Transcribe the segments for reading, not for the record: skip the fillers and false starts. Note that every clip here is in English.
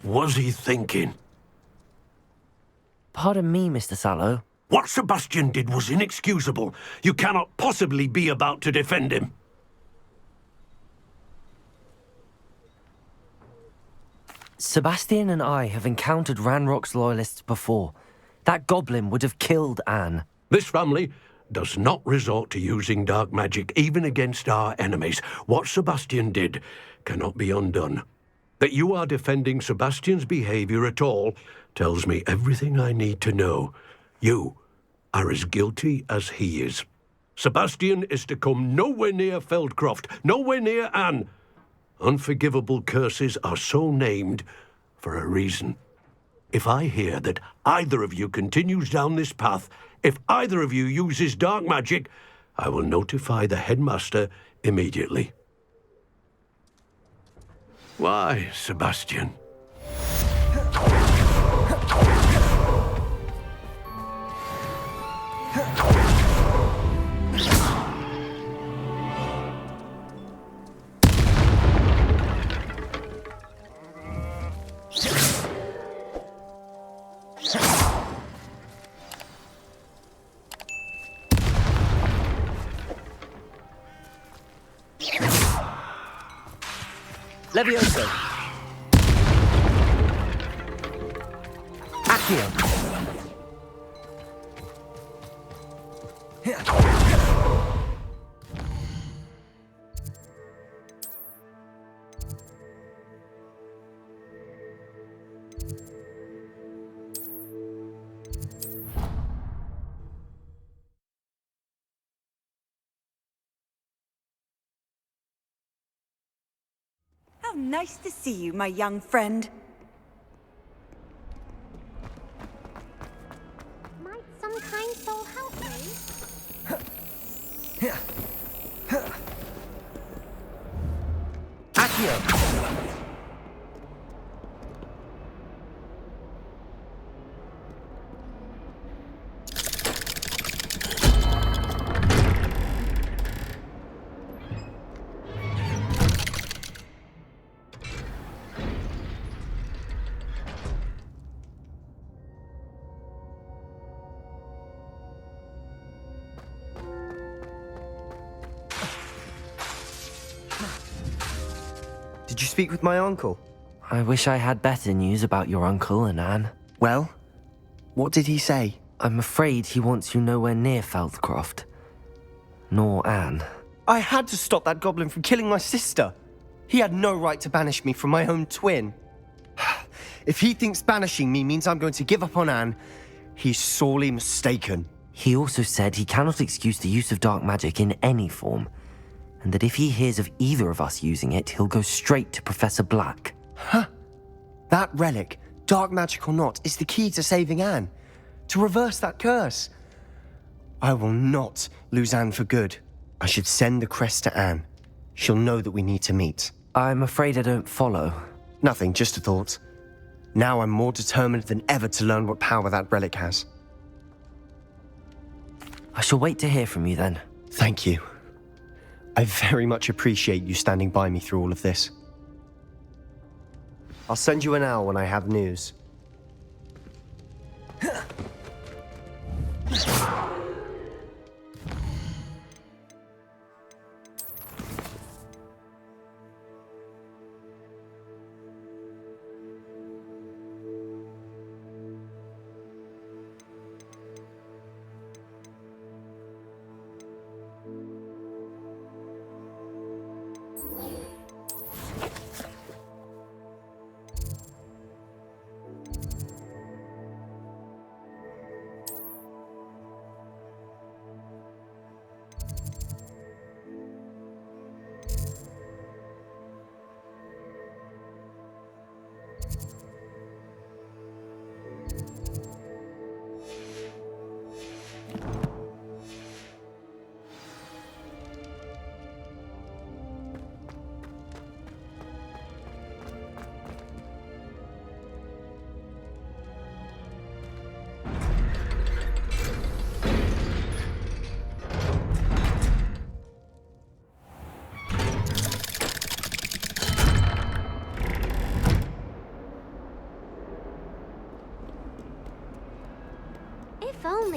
was he thinking? Pardon me, Mr. Sallow. What Sebastian did was inexcusable. You cannot possibly be about to defend him. Sebastian and I have encountered Ranrock's loyalists before. That goblin would have killed Anne. This family does not resort to using dark magic even against our enemies. What Sebastian did cannot be undone. That you are defending Sebastian's behavior at all tells me everything I need to know. You are as guilty as he is. Sebastian is to come nowhere near Feldcroft, nowhere near Anne. Unforgivable curses are so named for a reason. If I hear that either of you continues down this path, if either of you uses dark magic, I will notify the headmaster immediately. Why, Sebastian? Levioso. Accio. How nice to see you, my young friend. Might some kind soul help me? Accio. Did you speak with my uncle? I wish I had better news about your uncle and Anne. Well, what did he say? I'm afraid he wants you nowhere near Feldcroft. Nor Anne. I had to stop that goblin from killing my sister. He had no right to banish me from my own twin. If he thinks banishing me means I'm going to give up on Anne, he's sorely mistaken. He also said he cannot excuse the use of dark magic in any form, and that if he hears of either of us using it, he'll go straight to Professor Black. Huh? That relic, dark magic or not, is the key to saving Anne. To reverse that curse. I will not lose Anne for good. I should send the crest to Anne. She'll know that we need to meet. I'm afraid I don't follow. Nothing, just a thought. Now I'm more determined than ever to learn what power that relic has. I shall wait to hear from you then. Thank you. I very much appreciate you standing by me through all of this. I'll send you an owl when I have news.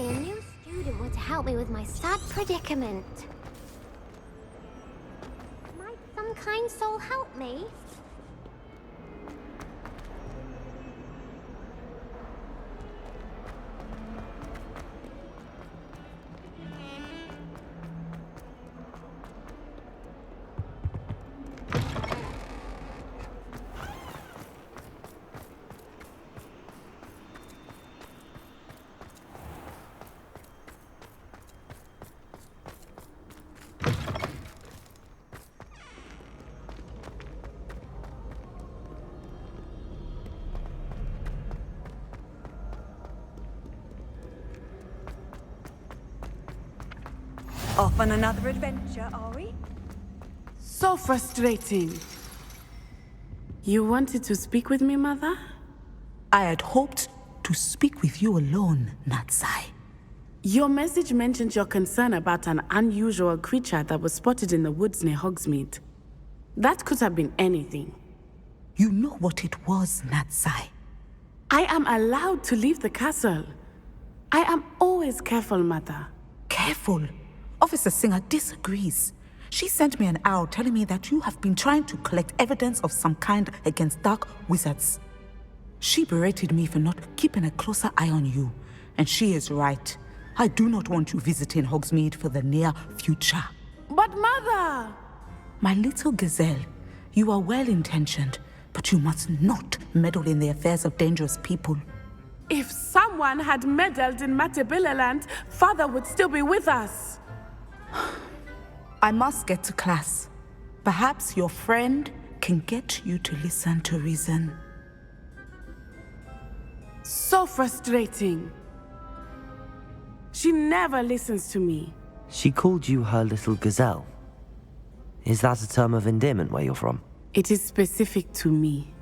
a new student were to help me with my sad predicament. Might some kind soul help me? Off on another adventure, are we? So frustrating. You wanted to speak with me, Mother? I had hoped to speak with you alone, Natsai. Your message mentioned your concern about an unusual creature that was spotted in the woods near Hogsmeade. That could have been anything. You know what it was, Natsai. I am allowed to leave the castle. I am always careful, Mother. Careful. Officer Singer disagrees. She sent me an owl telling me that you have been trying to collect evidence of some kind against dark wizards. She berated me for not keeping a closer eye on you, and she is right. I do not want you visiting Hogsmeade for the near future. But Mother! My little gazelle, you are well-intentioned, but you must not meddle in the affairs of dangerous people. If someone had meddled in Matabeleland, Father would still be with us. I must get to class. Perhaps your friend can get you to listen to reason. So frustrating. She never listens to me. She called you her little gazelle. Is that a term of endearment where you're from? It is specific to me.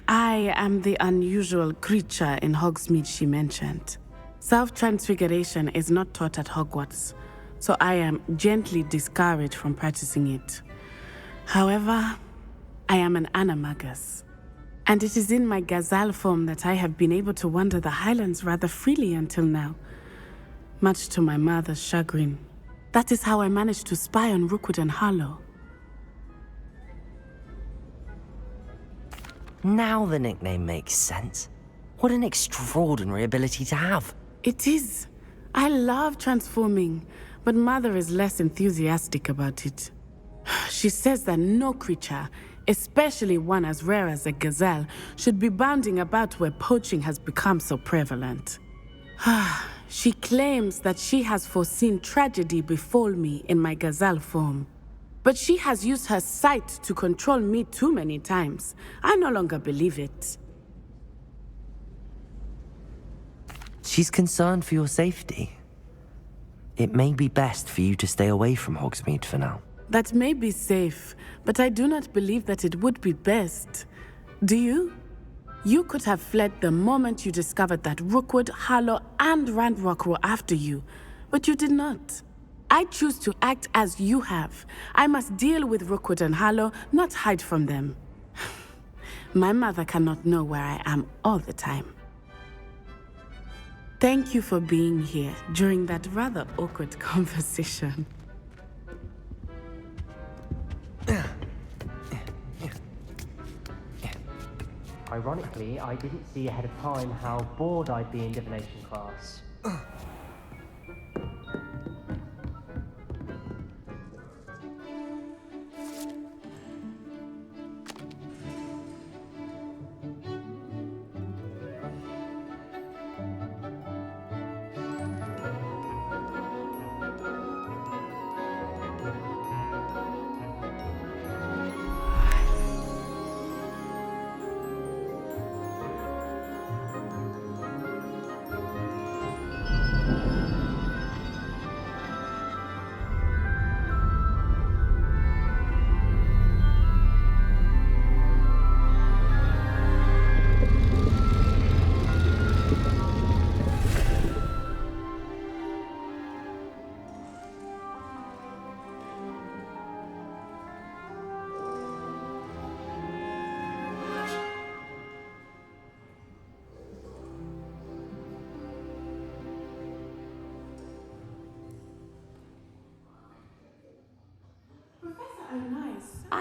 I am the unusual creature in Hogsmeade she mentioned. Self-transfiguration is not taught at Hogwarts, so I am gently discouraged from practicing it. However, I am an animagus, and it is in my gazelle form that I have been able to wander the highlands rather freely until now, much to my mother's chagrin. That is how I managed to spy on Rookwood and Harlow. Now the nickname makes sense. What an extraordinary ability to have. It is. I love transforming, but Mother is less enthusiastic about it. She says that no creature, especially one as rare as a gazelle, should be bounding about where poaching has become so prevalent. She claims that she has foreseen tragedy befall me in my gazelle form. But she has used her sight to control me too many times. I no longer believe it. She's concerned for your safety. It may be best for you to stay away from Hogsmeade for now. That may be safe, but I do not believe that it would be best. Do you? You could have fled the moment you discovered that Rookwood, Harlow, and Ranrock were after you, but you did not. I choose to act as you have. I must deal with Rookwood and Harlow, not hide from them. My mother cannot know where I am all the time. Thank you for being here during that rather awkward conversation. Ironically, I didn't see ahead of time how bored I'd be in divination class.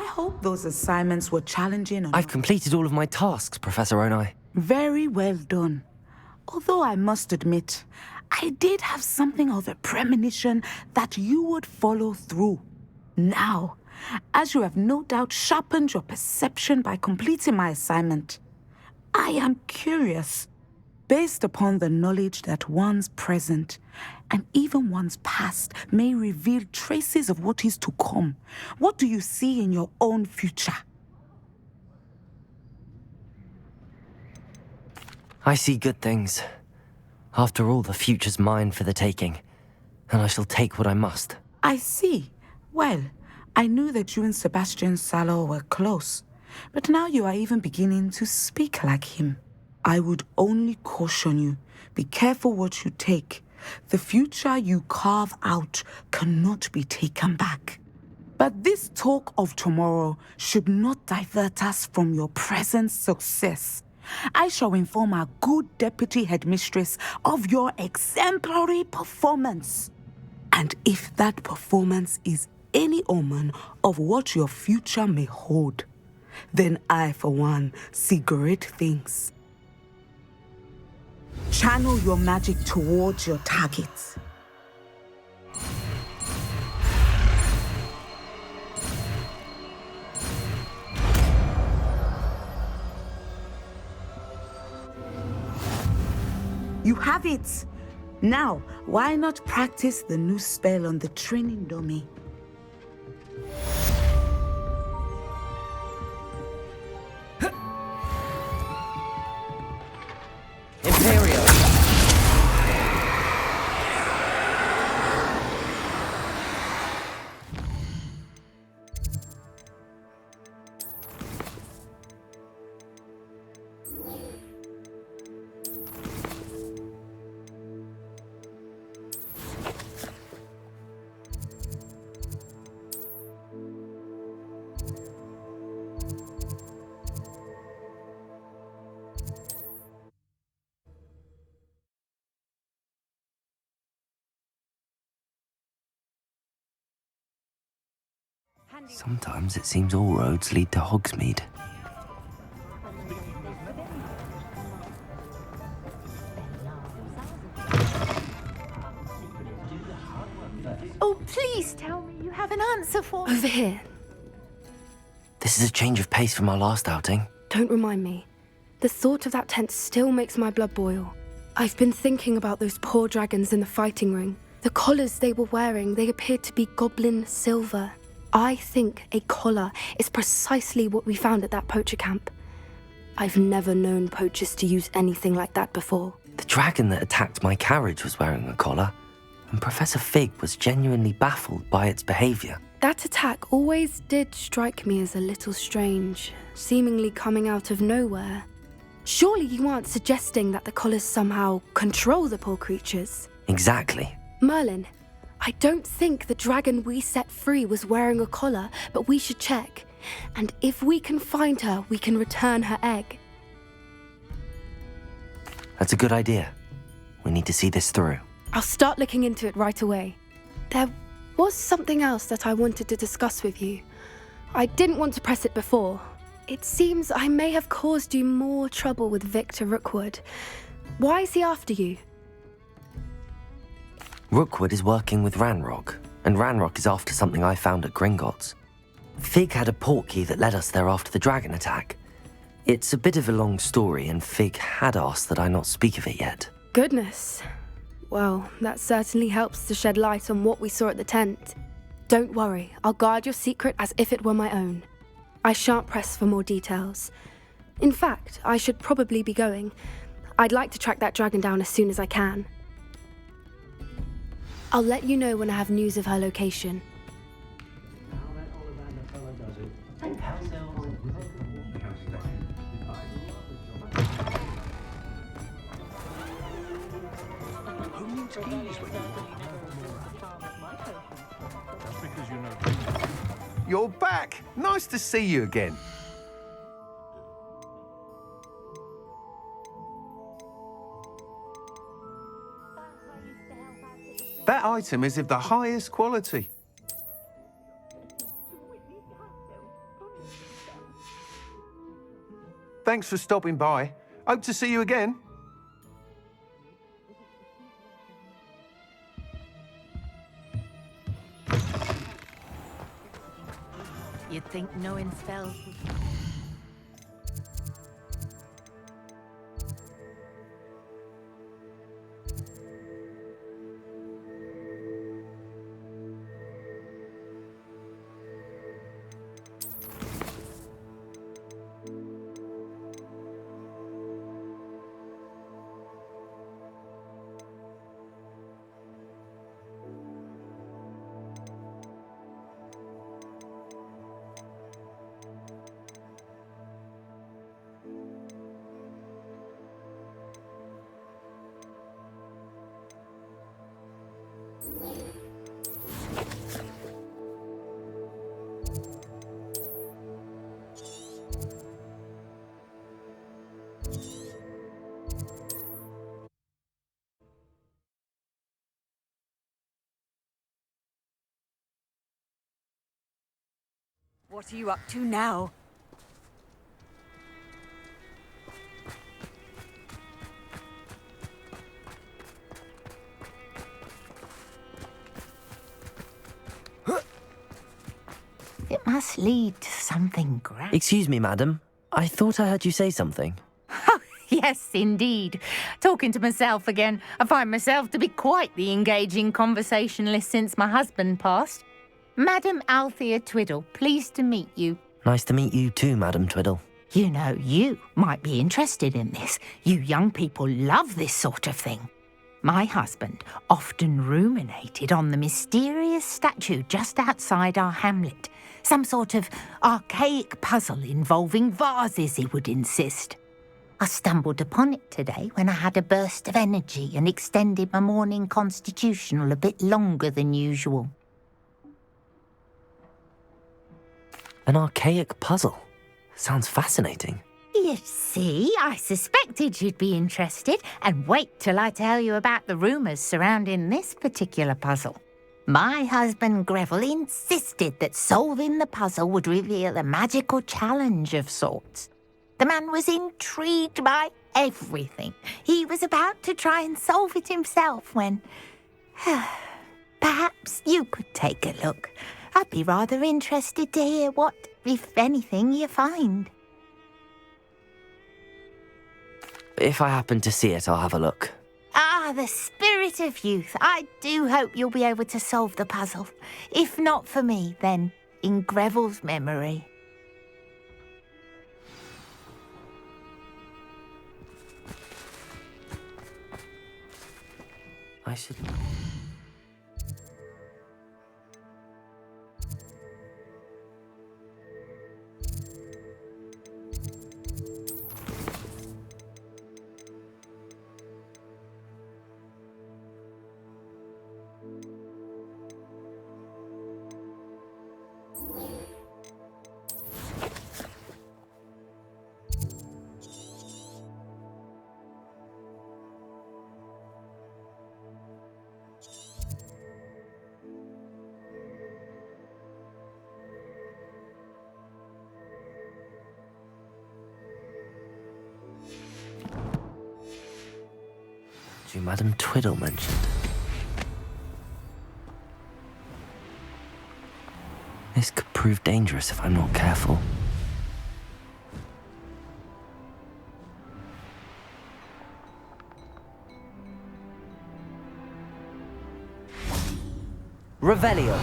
I hope those assignments were challenging enough. I've completed all of my tasks, Professor Onai. Very well done. Although I must admit, I did have something of a premonition that you would follow through. Now, as you have no doubt sharpened your perception by completing my assignment, I am curious, based upon the knowledge that one's present and even one's past may reveal traces of what is to come. What do you see in your own future? I see good things. After all, the future's mine for the taking, and I shall take what I must. I see. Well, I knew that you and Sebastian Salo were close, but now you are even beginning to speak like him. I would only caution you, be careful what you take. The future you carve out cannot be taken back. But this talk of tomorrow should not divert us from your present success. I shall inform our good deputy headmistress of your exemplary performance. And if that performance is any omen of what your future may hold, then I, for one, see great things. Channel your magic towards your targets. You have it! Now, why not practice the new spell on the training dummy? Imperial! Sometimes it seems all roads lead to Hogsmeade. Oh, please tell me you have an answer for me. Over here. This is a change of pace from our last outing. Don't remind me. The thought of that tent still makes my blood boil. I've been thinking about those poor dragons in the fighting ring. The collars they were wearing, they appeared to be goblin silver. I think a collar is precisely what we found at that poacher camp. I've never known poachers to use anything like that before. The dragon that attacked my carriage was wearing a collar, and Professor Fig was genuinely baffled by its behavior. That attack always did strike me as a little strange, seemingly coming out of nowhere. Surely you aren't suggesting that the collars somehow control the poor creatures? Exactly. Merlin, I don't think the dragon we set free was wearing a collar, but we should check. And if we can find her, we can return her egg. That's a good idea. We need to see this through. I'll start looking into it right away. There was something else that I wanted to discuss with you. I didn't want to press it before. It seems I may have caused you more trouble with Victor Rookwood. Why is he after you? Rookwood is working with Ranrock, and Ranrock is after something I found at Gringotts. Fig had a portkey that led us there after the dragon attack. It's a bit of a long story, and Fig had asked that I not speak of it yet. Goodness. Well, that certainly helps to shed light on what we saw at the tent. Don't worry, I'll guard your secret as if it were my own. I shan't press for more details. In fact, I should probably be going. I'd like to track that dragon down as soon as I can. I'll let you know when I have news of her location. You're back! Nice to see you again. That item is of the highest quality. Thanks for stopping by. Hope to see you again. You'd think knowing spells would... What are you up to now? It must lead to something grand. Excuse me, madam. I thought I heard you say something. Yes, indeed. Talking to myself again. I find myself to be quite the engaging conversationalist since my husband passed. Madam Althea Twiddle, pleased to meet you. Nice to meet you too, Madam Twiddle. You know, you might be interested in this. You young people love this sort of thing. My husband often ruminated on the mysterious statue just outside our hamlet. Some sort of archaic puzzle involving vases, he would insist. I stumbled upon it today when I had a burst of energy and extended my morning constitutional a bit longer than usual. An archaic puzzle. Sounds fascinating. You see, I suspected you'd be interested, and wait till I tell you about the rumours surrounding this particular puzzle. My husband Greville insisted that solving the puzzle would reveal a magical challenge of sorts. The man was intrigued by everything. He was about to try and solve it himself when... Perhaps you could take a look. I'd be rather interested to hear what, if anything, you find. If I happen to see it, I'll have a look. Ah, the spirit of youth. I do hope you'll be able to solve the puzzle. If not for me, then in Greville's memory. I should... Madam Twiddle mentioned. This could prove dangerous if I'm not careful. Revelio.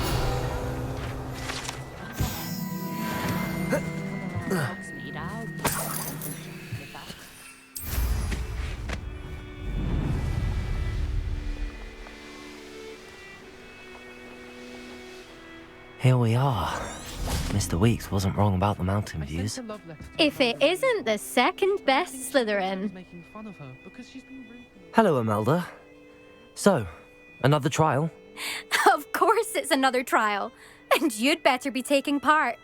Here we are. Mr. Weeks wasn't wrong about the mountain views. If it isn't the second best Slytherin. Hello, Imelda. So, another trial? Of course it's another trial. And you'd better be taking part.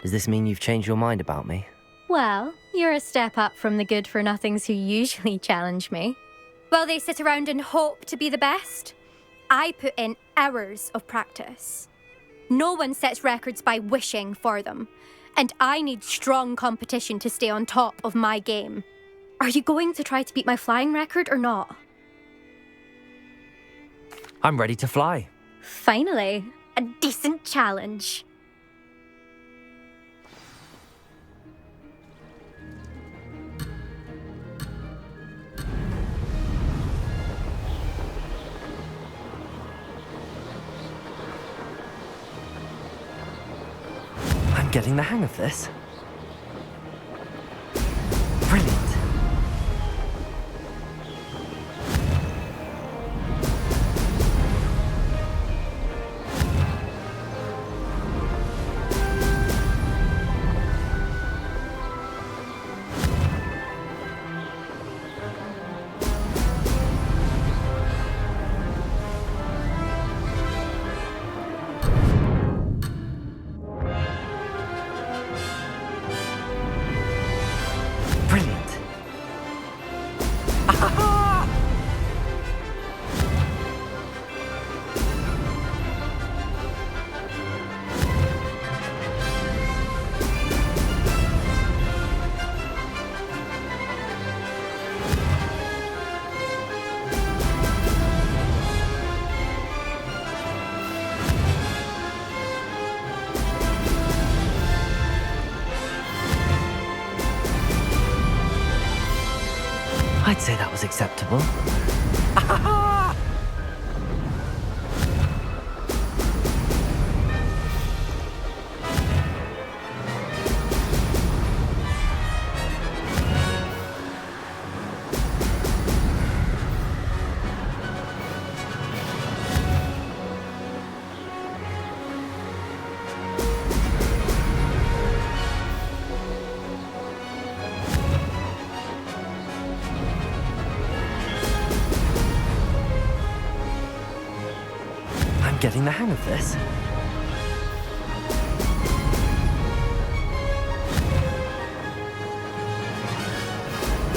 Does this mean you've changed your mind about me? Well, you're a step up from the good-for-nothings who usually challenge me. While they sit around and hope to be the best, I put in hours of practice. No one sets records by wishing for them. And I need strong competition to stay on top of my game. Are you going to try to beat my flying record or not? I'm ready to fly. Finally, a decent challenge. I'm getting the hang of this. Brilliant. I'd say that was acceptable. Getting the hang of this.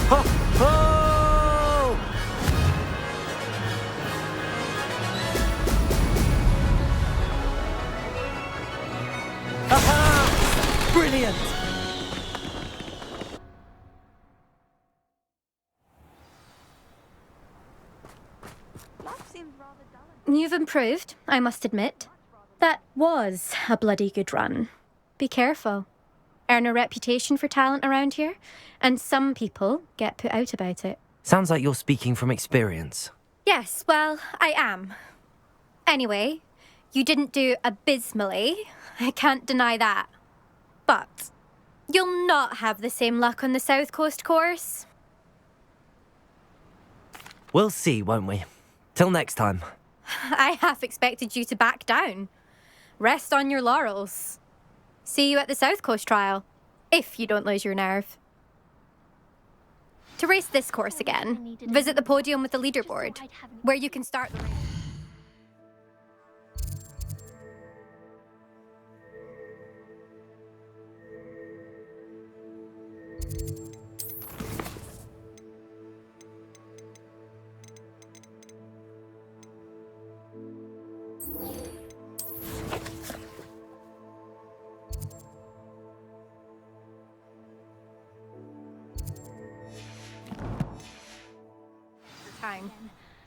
Ho! Ho! Aha! Brilliant! You've improved, I must admit. That was a bloody good run. Be careful. Earn a reputation for talent around here, and some people get put out about it. Sounds like you're speaking from experience. Yes, well, I am. Anyway, you didn't do abysmally. I can't deny that. But you'll not have the same luck on the South Coast course. We'll see, won't we? Till next time. I half expected you to back down. Rest on your laurels. See you at the South Coast trial, if you don't lose your nerve. To race this course again, visit the podium with the leaderboard, where you can start the race.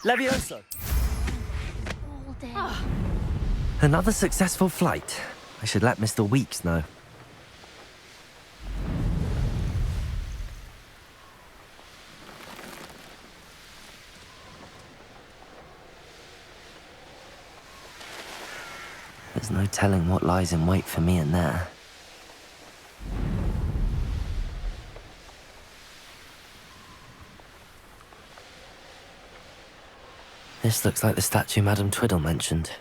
Levioso. Another successful flight. I should let Mr. Weeks know. There's no telling what lies in wait for me in there. This looks like the statue Madame Twiddle mentioned.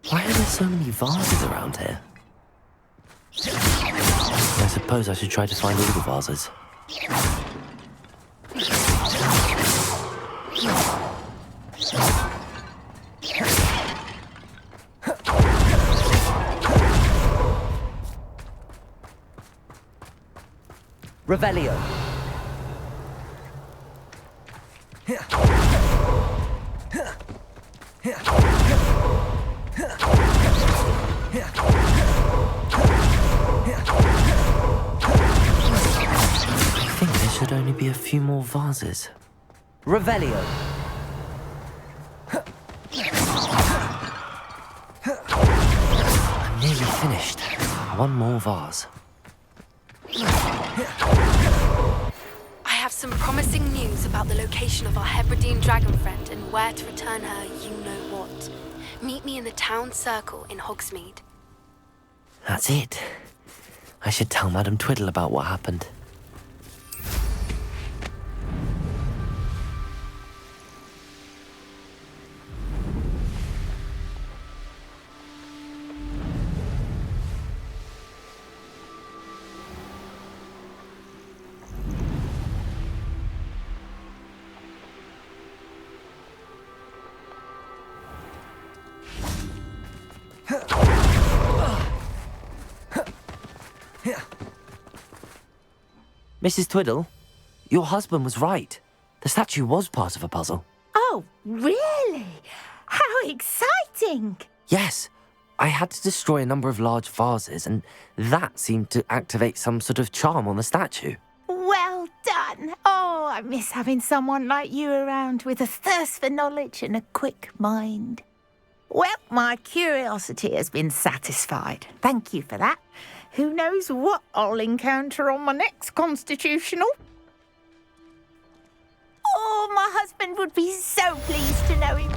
Why are there so many vases around here? I suppose I should try to find all the vases. Revelio. be a few more vases. Revelio! I'm nearly finished. One more vase. I have some promising news about the location of our Hebridean dragon friend and where to return her you-know-what. Meet me in the town circle in Hogsmeade. That's it. I should tell Madame Twiddle about what happened. Mrs. Twiddle, your husband was right. The statue was part of a puzzle. Oh, really? How exciting! Yes, I had to destroy a number of large vases, and that seemed to activate some sort of charm on the statue. Well done. Oh, I miss having someone like you around with a thirst for knowledge and a quick mind. Well, my curiosity has been satisfied. Thank you for that. Who knows what I'll encounter on my next constitutional? Oh, my husband would be so pleased to know him.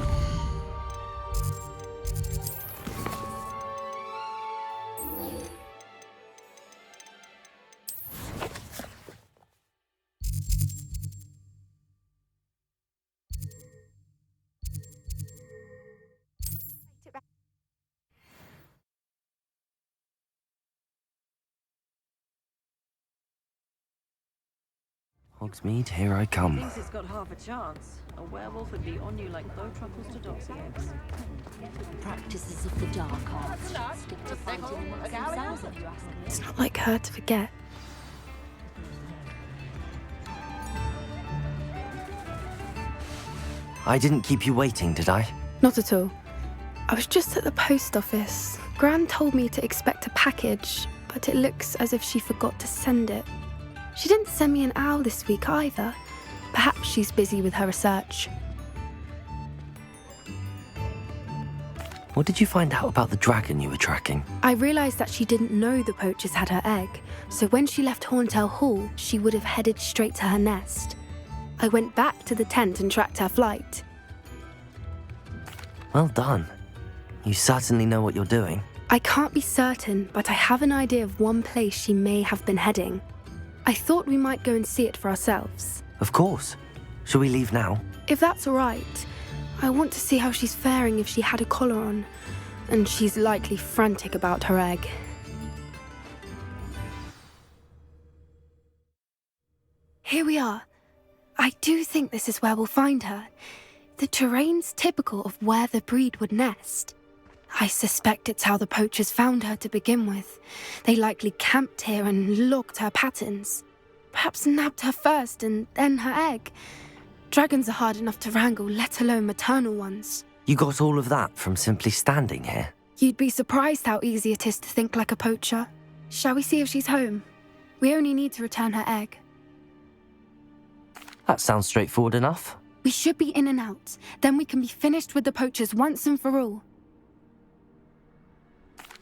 Hogsmeade, here I come. Thinks it's got half a chance. A werewolf would be on you like bow truffles to doxy eggs. Practices of the dark arts should stick to fighting amongst themselves, if you ask me. It's not like her to forget. I didn't keep you waiting, did I? Not at all. I was just at the post office. Gran told me to expect a package, but it looks as if she forgot to send it. She didn't send me an owl this week either. Perhaps she's busy with her research. What did you find out about the dragon you were tracking? I realised that she didn't know the poachers had her egg, so when she left Horntail Hall, she would have headed straight to her nest. I went back to the tent and tracked her flight. Well done. You certainly know what you're doing. I can't be certain, but I have an idea of one place she may have been heading. I thought we might go and see it for ourselves. Of course. Shall we leave now? If that's all right. I want to see how she's faring if she had a collar on. And she's likely frantic about her egg. Here we are. I do think this is where we'll find her. The terrain's typical of where the breed would nest. I suspect it's how the poachers found her to begin with. They likely camped here and logged her patterns. Perhaps nabbed her first and then her egg. Dragons are hard enough to wrangle, let alone maternal ones. You got all of that from simply standing here? You'd be surprised how easy it is to think like a poacher. Shall we see if she's home? We only need to return her egg. That sounds straightforward enough. We should be in and out. Then we can be finished with the poachers once and for all.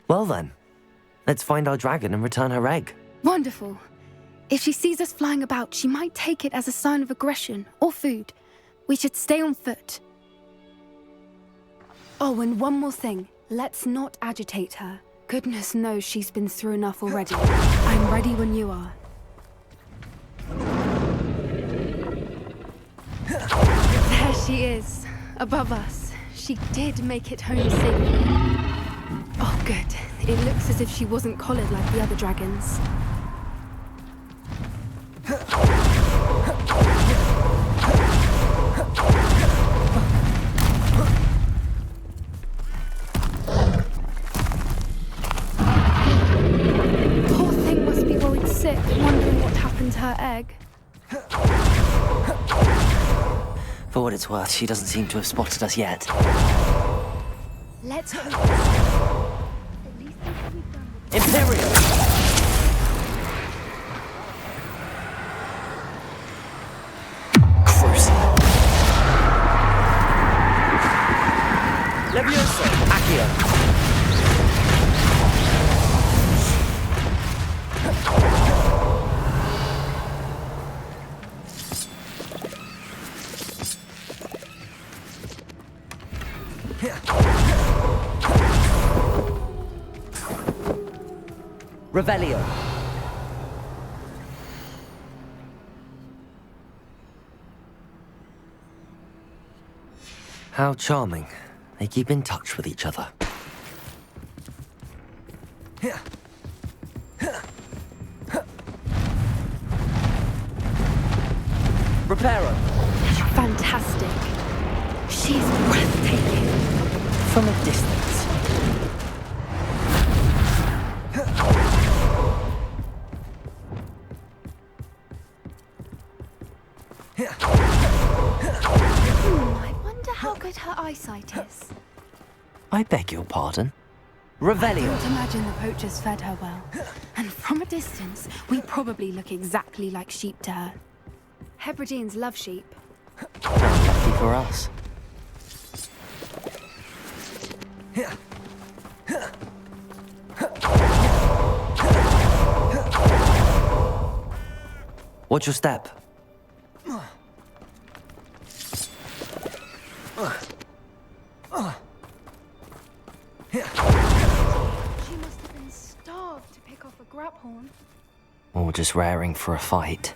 Well then, let's find our dragon and return her egg. Wonderful. If she sees us flying about, she might take it as a sign of aggression or food. We should stay on foot. Oh, and one more thing. Let's not agitate her. Goodness knows she's been through enough already. I'm ready when you are. There she is, above us. She did make it home safely. Oh, good. It looks as if she wasn't collared like the other dragons. Poor thing must be worried sick, wondering what happened to her egg. For what it's worth, she doesn't seem to have spotted us yet. Let's hope. Imperial! Revelio. How charming. They keep in touch with each other. Reparo. Fantastic. She's breathtaking. From a distance. I wonder how good her eyesight is. I beg your pardon? Revelio. I can't imagine the poachers fed her well. And from a distance, we probably look exactly like sheep to her. Hebrideans love sheep. How lucky for us. Watch your step. She must have been starved to pick off a graphorn. Or just raring for a fight.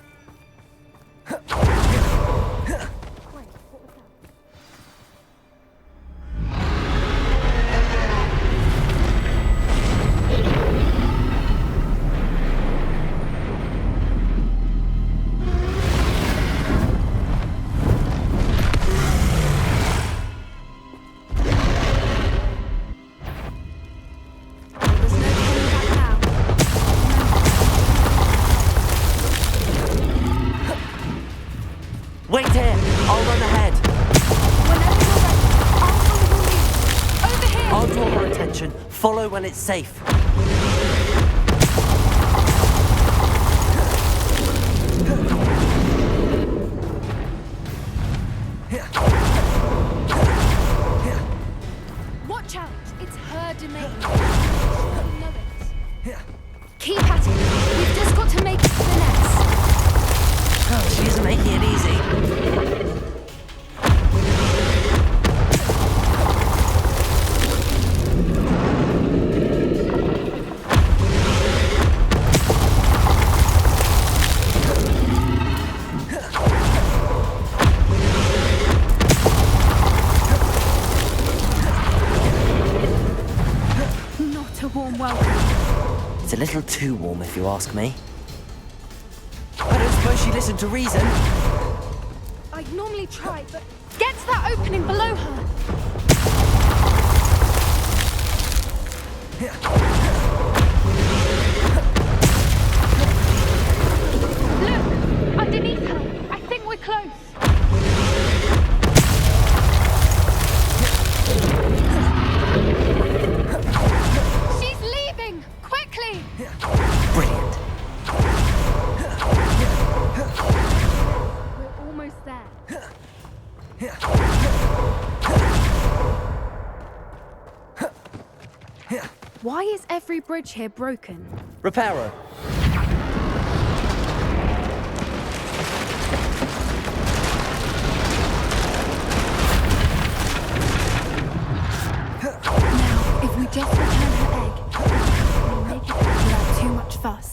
Wait here! I'll run ahead! Over here! I'll draw her attention. Follow when it's safe. Watch out! It's her domain. You know it. Keep at it. We've just got to make it finesse. Oh, she isn't making it easy. Not a warm welcome. It's a little too warm if you ask me. I don't suppose she listened to reason. I'd normally try, but get to that opening below her. Look! Underneath her. I think we're close. She's leaving! Quickly! Brilliant. We're almost there. Why is every bridge here broken? Reparo. Now, if we just return her egg, we'll make it without too much fuss.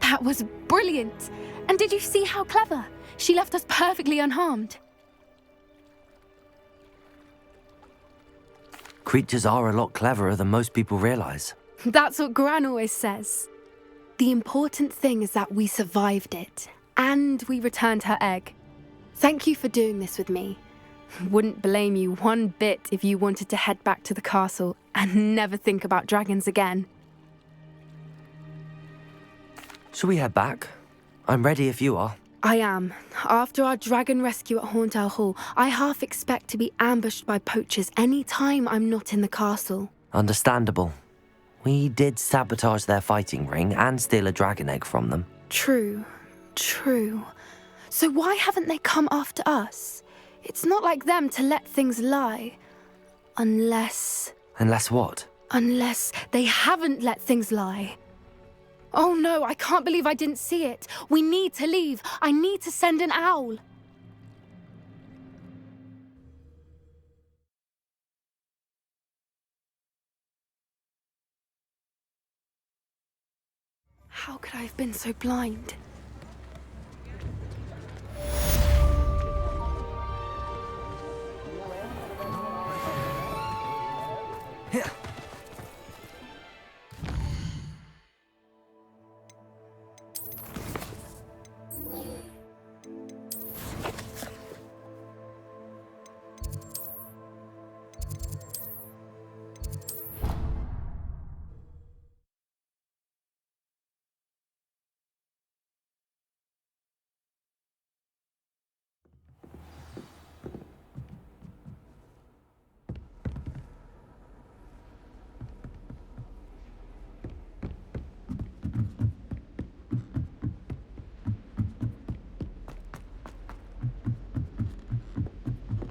That was brilliant! And did you see how clever? She left us perfectly unharmed. Creatures are a lot cleverer than most people realize. That's what Gran always says. The important thing is that we survived it, and we returned her egg. Thank you for doing this with me. Wouldn't blame you one bit if you wanted to head back to the castle and never think about dragons again. Shall we head back? I'm ready if you are. I am. After our dragon rescue at Horndale Hall, I half expect to be ambushed by poachers any time I'm not in the castle. Understandable. We did sabotage their fighting ring and steal a dragon egg from them. True. So why haven't they come after us? It's not like them to let things lie. Unless what? Unless they haven't let things lie. Oh no, I can't believe I didn't see it. We need to leave. I need to send an owl. How could I have been so blind? Here.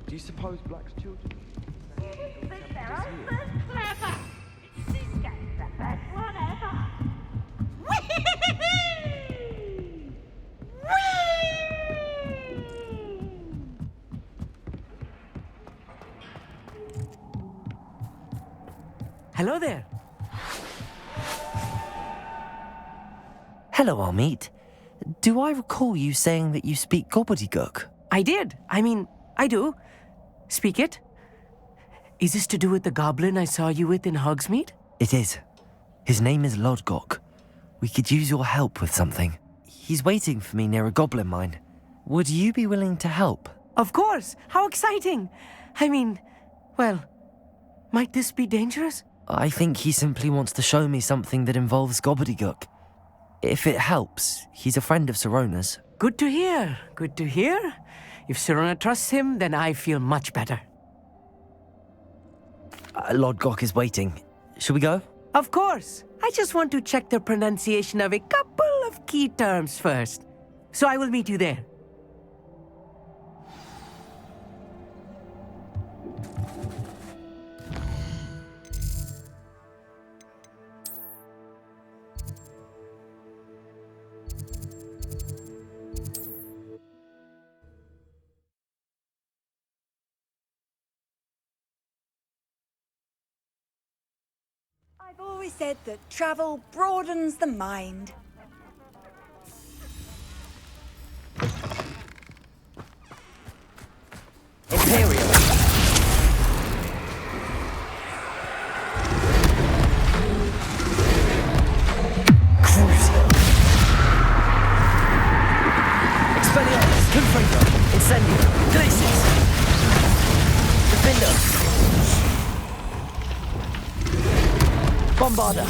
Do you suppose Black's children? Clever! This game's the best one ever! Hello there. Hello, Amit. Do I recall you saying that you speak gobbledygook? I did. I do. Speak it. Is this to do with the goblin I saw you with in Hogsmeade? It is. His name is Lodgok. We could use your help with something. He's waiting for me near a goblin mine. Would you be willing to help? Of course. How exciting. Well, might this be dangerous? I think he simply wants to show me something that involves gobbledygook. If it helps, he's a friend of Sirona's. Good to hear. Good to hear. If Sirona trusts him, then I feel much better. Lodgok is waiting. Shall we go? Of course. I just want to check the pronunciation of a couple of key terms first. So I will meet you there. I've always said that travel broadens the mind. Imperial. Expelliarmus, Confringo, Incendio, Glacius, Defender, Bombarder.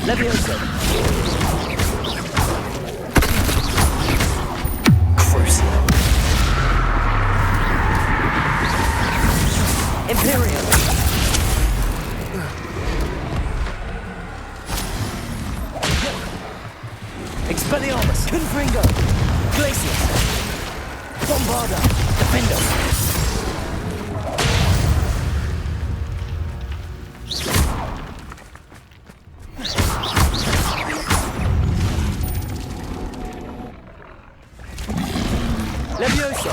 Levioso. Crucial. Imperial. Expelliarmus. Confringo. Glacius. Bombarder. Defender. Levioso.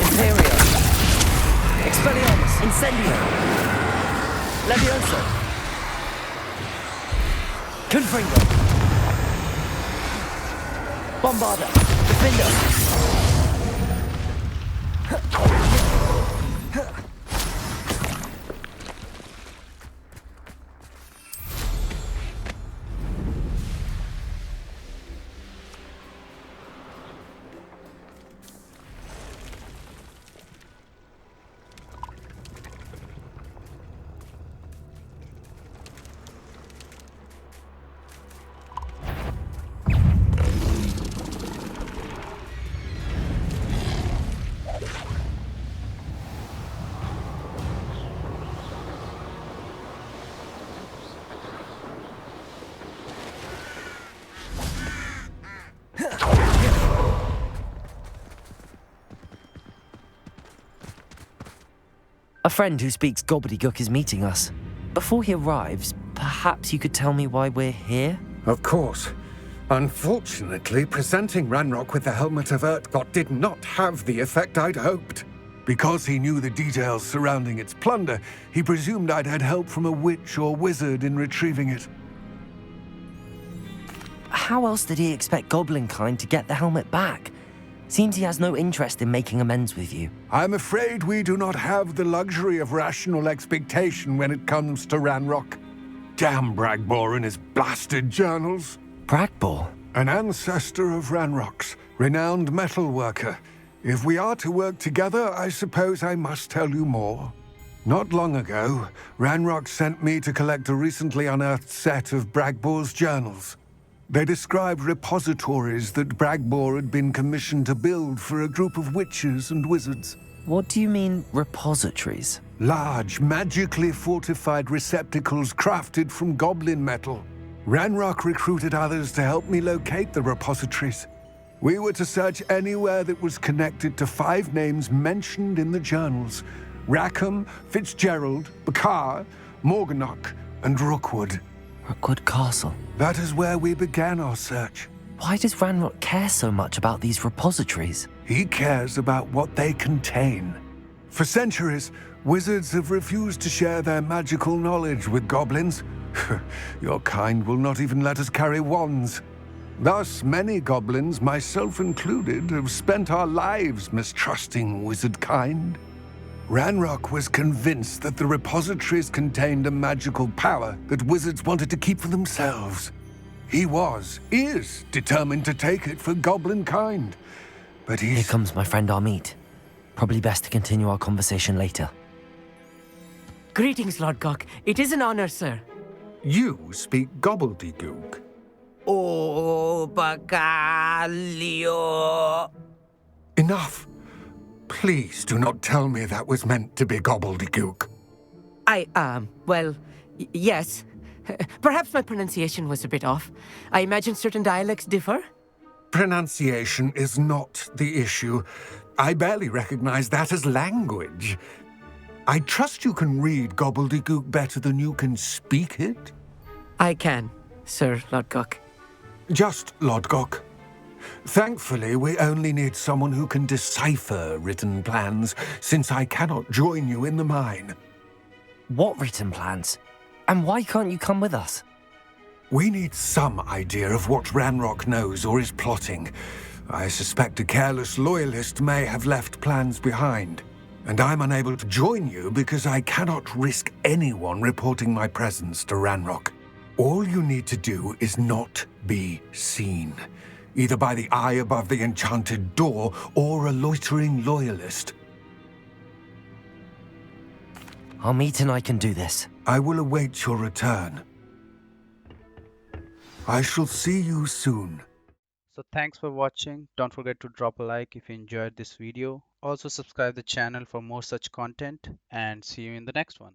Imperial. Expelliarmus. Incendio. Levioso. Confringo! Bombarder! Defender! A friend who speaks gobbledygook is meeting us. Before he arrives, perhaps you could tell me why we're here? Of course. Unfortunately, presenting Ranrock with the Helmet of Urtkot did not have the effect I'd hoped. Because he knew the details surrounding its plunder, he presumed I'd had help from a witch or wizard in retrieving it. How else did he expect Goblinkind to get the helmet back? Seems he has no interest in making amends with you. I'm afraid we do not have the luxury of rational expectation when it comes to Ranrock. Damn Bragbor and his blasted journals. Bragbor? An ancestor of Ranrock's, renowned metal worker. If we are to work together, I suppose I must tell you more. Not long ago, Ranrock sent me to collect a recently unearthed set of Bragbor's journals. They described repositories that Bragbor had been commissioned to build for a group of witches and wizards. What do you mean, repositories? Large, magically fortified receptacles crafted from goblin metal. Ranrock recruited others to help me locate the repositories. We were to search anywhere that was connected to 5 names mentioned in the journals: Rackham, Fitzgerald, Bakar, Morganach, and Rookwood. Rookwood Castle. That is where we began our search. Why does Ranrock care so much about these repositories? He cares about what they contain. For centuries, wizards have refused to share their magical knowledge with goblins. Your kind will not even let us carry wands. Thus, many goblins, myself included, have spent our lives mistrusting wizard kind. Ranrock was convinced that the repositories contained a magical power that wizards wanted to keep for themselves. He is determined to take it for goblin kind. But Here comes my friend Amit. Probably best to continue our conversation later. Greetings, Lord Gok. It is an honor, sir. You speak gobbledygook. Oh, Bacalio. Enough. Please do not tell me that was meant to be gobbledygook. Yes. Perhaps my pronunciation was a bit off. I imagine certain dialects differ? Pronunciation is not the issue. I barely recognize that as language. I trust you can read gobbledygook better than you can speak it? I can, Sir Lodgok. Just Lodgok. Thankfully, we only need someone who can decipher written plans, since I cannot join you in the mine. What written plans? And why can't you come with us? We need some idea of what Ranrock knows or is plotting. I suspect a careless loyalist may have left plans behind. And I'm unable to join you because I cannot risk anyone reporting my presence to Ranrock. All you need to do is not be seen, either by the eye above the enchanted door or a loitering loyalist. Amit and I can do this. I will await your return. I shall see you soon. So thanks for watching. Don't forget to drop a like if you enjoyed this video. Also subscribe the channel for more such content, and see you in the next one.